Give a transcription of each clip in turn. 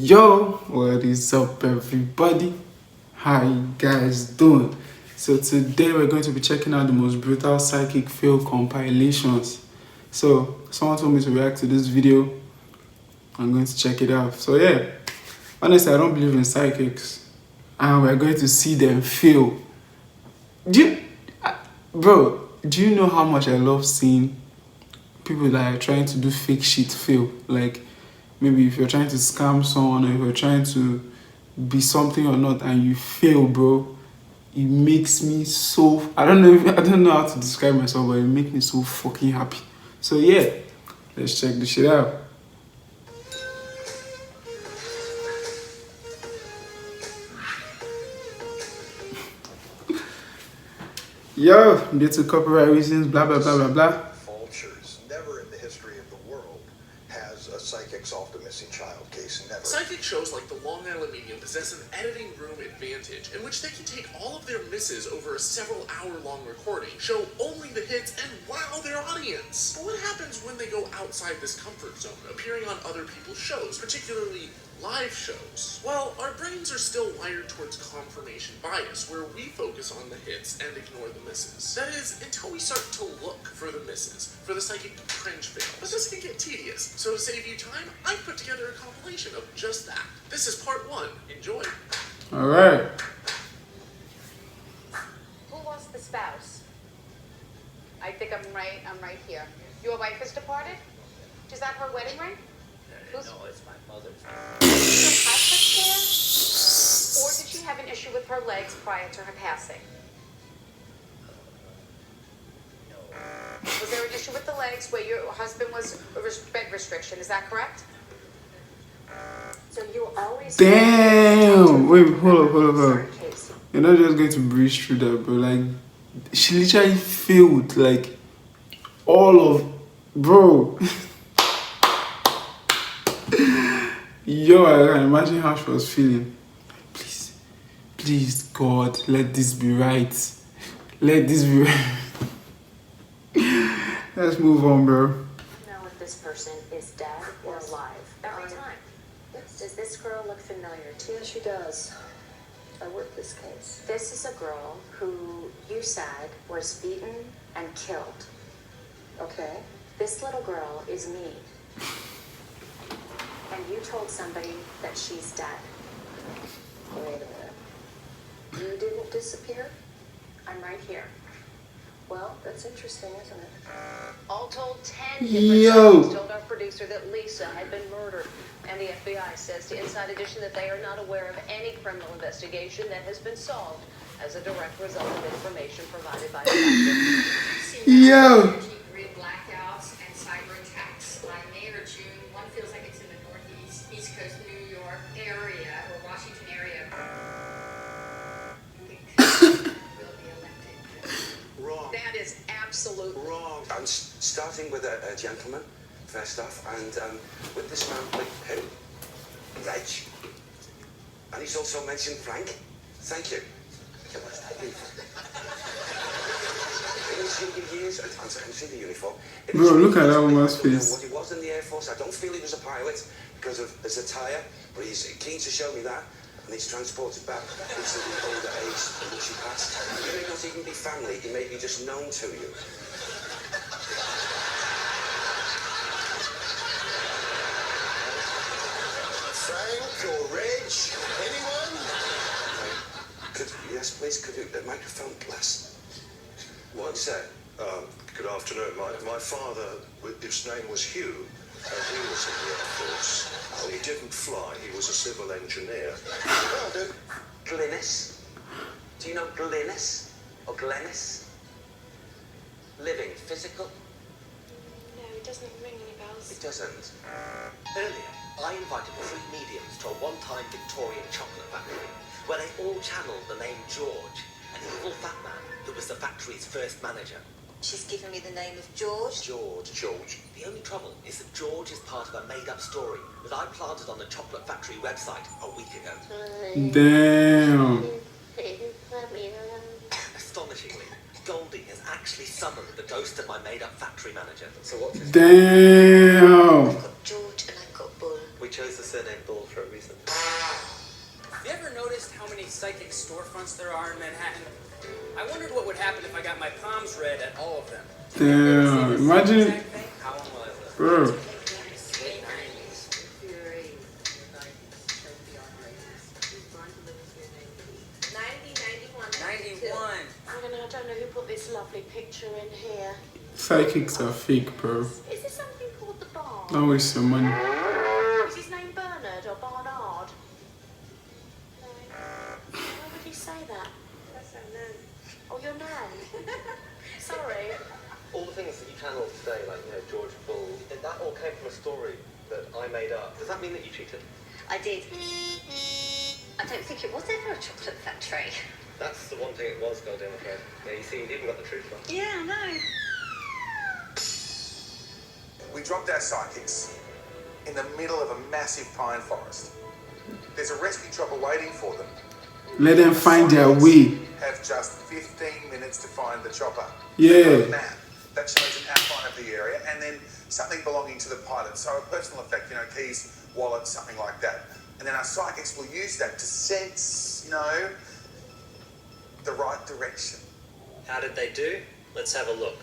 Yo, what is up everybody? How you guys doing? So today we're going to be checking out the most brutal psychic fail compilations. So someone told me to react to this video. I'm going to check it out. So yeah, honestly I don't believe in psychics, and we're going to see them fail. Bro, do you know how much I love seeing people that are trying to do fake shit fail? Like, maybe if you're trying to scam someone, or if you're trying to be something or not and you fail, bro, it makes me so, I don't know how to describe myself, but it makes me so fucking happy. So yeah, let's check this shit out. Yo, due to copyright reasons, blah blah blah blah blah. Vultures. Never in the history of the world has a psychic solved a missing child case. Never. Psychic shows like the Long Island Medium possess an editing room advantage in which they can take all of their misses over a several hour-long recording, show only the hits, and wow their audience. But what happens when they go outside this comfort zone, appearing on other people's shows, particularly live shows? Well, our brains are still wired towards confirmation bias, where we focus on the hits and ignore the misses. That is, until we start to look for the misses, for the psychic cringe fail. But this can get tedious, so to save you time, I've put together a compilation of just that. This is part 1. Enjoy. Alright. Who lost the spouse? I think I'm right here. Your wife has departed? Is that her wedding ring? No, it's my mother's. Did she have such care? Or did she have an issue with her legs prior to her passing? No. Was there an issue with the legs where your husband was bed restriction? Is that correct? So you always... Damn! Wait, hold up. You're not just going to breeze through that, bro. Like, she literally failed, like, all of... Bro. Yo, I can imagine how she was feeling. Please, God, let this be right. Let this be right. Let's move on, bro. Know if this person is dead or alive. Every time. Does this girl look familiar to you? Yeah, she does. I worked this case. This is a girl who you said was beaten and killed. Okay. This little girl is me. And you told somebody that she's dead. Wait a minute. You didn't disappear? I'm right here. Well, that's interesting, isn't it? All told, 10 different Yo. psychics told our producer that Lisa had been murdered. And the FBI says to Inside Edition that they are not aware of any criminal investigation that has been solved as a direct result of information provided by the detective. Yo. Grid blackouts and cyber attacks by May or June. One feels like it's in the Northeast, East Coast, New York area, or Washington area. Will be elected. Wrong. That is absolutely Wrong. I'm starting with a gentleman, first off, and with this man, who? Reg. And he's also mentioned Frank. Thank you. Okay, what's that mean? In his younger years, and I can see the uniform. Bro, look at that woman's I don't know face. what he was in the Air Force. I don't feel he was a pilot because of his attire, but he's keen to show me that. And he's transported back into the older age in which he passed. He may not even be family, he may be just known to you. Frank or Reg? Anyone? Yes, please, could you, the microphone, bless. One sec. Good afternoon. My father, his name was Hugh, and he was in the Air Force. And he didn't fly, he was a civil engineer. Glynis? Do you know Glynis? Or Glennis? Living, physical? No, it doesn't ring any bells. It doesn't. Earlier, I invited 3 mediums to a one-time Victorian chocolate factory where they all channeled the name George, an evil fat man who was the factory's first manager. She's given me the name of George. George. The only trouble is that George is part of a made-up story that I planted on the chocolate factory website a week ago. Damn. Astonishingly, Goldie has actually summoned the ghost of my made-up factory manager. So what's his Damn. I've got George and I've got Bull. Which chose the surname Bull for a reason. Have you ever noticed how many psychic storefronts there are in Manhattan? I wondered what would happen if I got my palms read at all of them. Damn, imagine. How long will I live? Bro. I don't know who put this lovely picture in here. Psychics are fake, bro. Is this something called the Barn? Don't waste your money. Is his name Bernard or Barnard? No. Why would you say that? That's our nan. Oh, your nan? Sorry. All the things that you channeled today, like, George Bull, that all came from a story that I made up. Does that mean that you cheated? I did. I don't think it was ever a chocolate factory. That's the one thing it was, Goldie, I'm afraid. Yeah, you see, you've even got the truth wrong. Yeah, I know. We dropped our psychics in the middle of a massive pine forest. There's a rescue chopper waiting for them. Let them find their way. Have just 15 minutes to find the chopper. Yeah. A map that shows an outline of the area and then something belonging to the pilot. So a personal effect, keys, wallet, something like that. And then our psychics will use that to sense, the right direction. How did they do? Let's have a look.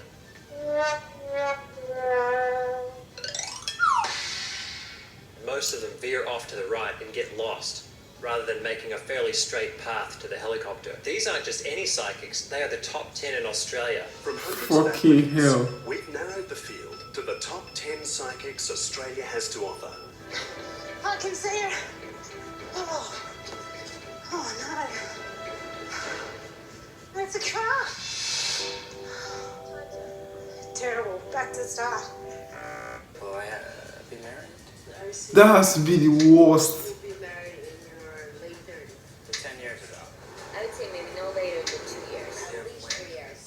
Most of them veer off to the right and get lost, rather than making a fairly straight path to the helicopter. These aren't just any psychics, they are the top 10 in Australia. From hundreds Fucking of applicants, hell. we've narrowed the field to the top 10 psychics Australia has to offer. I can see her. Oh no. It's a car. Terrible. Back to the start. Will I be married? That has to be the worst. You'll be married in your late 30s. 10 years ago. I would say maybe no later than 2 years. Yeah. At least 3 years.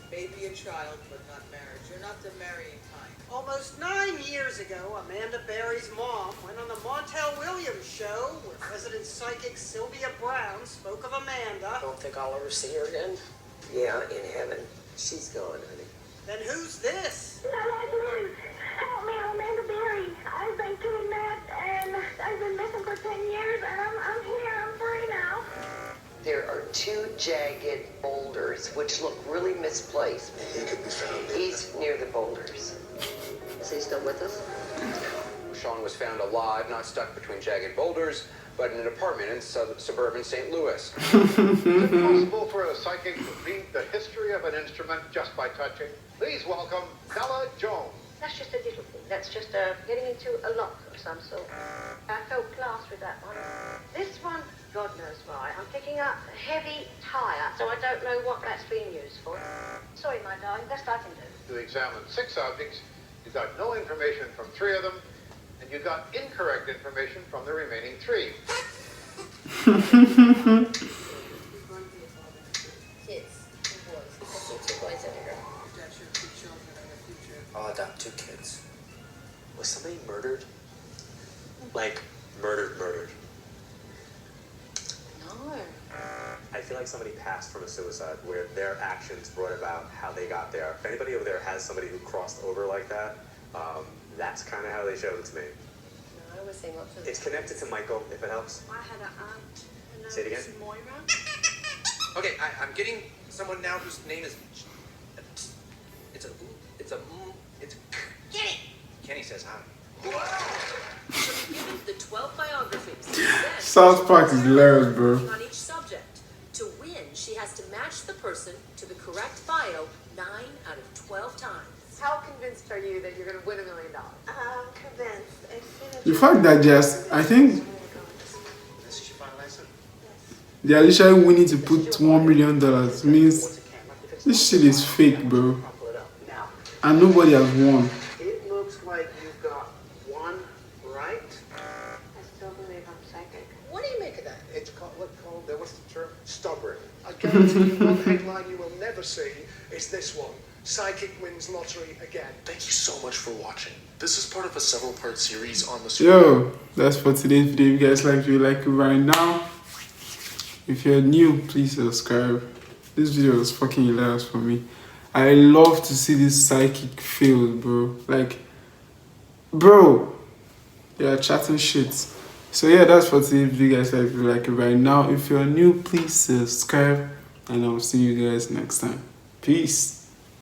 Maybe a child, but not marriage. You're not the marrying kind. Almost 9 years ago, Amanda Berry's mom went on the Montel Williams show where resident psychic Sylvia Brown spoke of Amanda. Don't think I'll ever see her again. Yeah, in heaven. She's gone, honey. Then who's this? Help me, I'm Amanda Berry. I've been kidnapped and I've been missing for 10 years and I'm here. I'm free now. There are 2 jagged boulders which look really misplaced. He could be found. He's near the boulders. Is he still with us? Sean was found alive, not stuck between jagged boulders, but in an apartment in suburban St. Louis. Is it possible for a psychic to read the history of an instrument just by touching? Please welcome Bella Jones. That's just a little thing. That's just getting into a lock of some sort. I felt class with that one. This one, God knows why. I'm picking up a heavy tire, so I don't know what that's being used for. Sorry, my darling. Best I can do. You examined 6 objects. You got no information from 3 of them, and you got incorrect information from the remaining 3. Kids. 2 boys. 2 boys and a girl. That's your 2 children and a future. I'll adopt 2 kids. Was somebody murdered? Like, murdered? No. I feel like somebody passed from a suicide where their actions brought about how they got there. If anybody over there has somebody who crossed over like that, that's kind of how they showed it to me. No, I was saying lots of... It's connected to Michael, if it helps. I had an aunt. Her name Say it again. was Moira. Okay, I'm getting someone now whose name is... It's Get it! Kenny says hi. She'll be given the 12 biographies. South Park is hilarious, bro. On each subject. To win, she has to match the person to the correct bio 9 out of 12 times. How convinced are you that you're going to win $1 million? I'm convinced. As soon as The fact that I think This is your final answer? they are literally winning to put $1 million means this shit is fake, bro. And nobody has won. It looks like you've got 1 right. I still believe I'm psychic. What do you make of that? It's called, what's the term? Stubborn. I guarantee you one headline you will never see is this one. Psychic wins lottery again. Thank you so much for watching. This is part of a several-part series on the Yo, that's for today's video. If you guys like it right now. If you're new, please subscribe. This video was fucking hilarious for me. I love to see this psychic fail, bro. Like, Bro, yeah, chatting shit. So yeah, that's for today. If you guys like it right now, if you're new, please subscribe, and I'll see you guys next time. Peace.